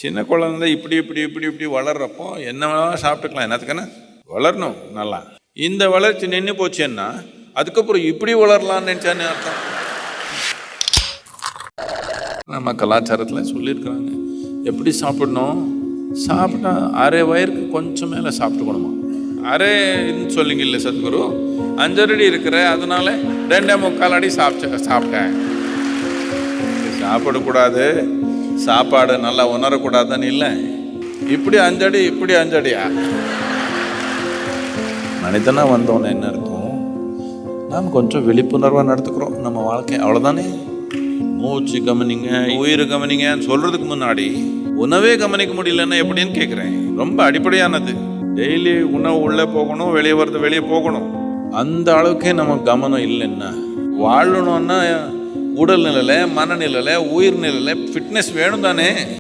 சின்ன குழந்தை இப்படி இப்படி இப்படி இப்படி வளர்றப்போ என்ன வேணாலும் சாப்பிட்டுக்கலாம், என்னத்துக்குன்னு வளரணும் நல்லா. இந்த வளர்ச்சி நின்று போச்சுன்னா அதுக்கப்புறம் இப்படி வளரலான்னு நினச்சான்னு அர்த்தம். நம்ம கலாச்சாரத்தில் சொல்லியிருக்கிறாங்க எப்படி சாப்பிடணும். சாப்பிட்டா அரை வயிறுக்கு கொஞ்சம் மேலே சாப்பிட்டுக்கணுமா. அரைன்னு சொல்லிங்க இல்லை சத்குரு, 5 அடி இருக்கிற அதனால 2.25 அடி சாப்பிட்டேன். சாப்பிடக்கூடாது, சாப்பாடு நல்லா உணரக்கூடாதுன்னு இல்லை. இப்படி 5 அடி இப்படி 5 அடியா. மனிதனாக வந்தோன்னு என்ன அர்த்தம், நாம் கொஞ்சம் விழிப்புணர்வாக நடத்துக்கிறோம் நம்ம வாழ்க்கை, அவ்வளோதானே. மூச்சு கவனிங்க, உயிர் கவனிங்கன்னு சொல்றதுக்கு முன்னாடி உணவே கவனிக்க முடியலன்னா எப்படின்னு கேட்குறேன். ரொம்ப அடிப்படையானது. டெய்லி உணவு உள்ளே போகணும், வெளியே வர்றது வெளியே போகணும். அந்த அளவுக்கே நம்ம கவனம் இல்லைன்னா வாழணும்னா உடல் நிலையில, மனநிலையில, உயிர் நிலையில ஃபிட்னஸ் வேணும் தானே.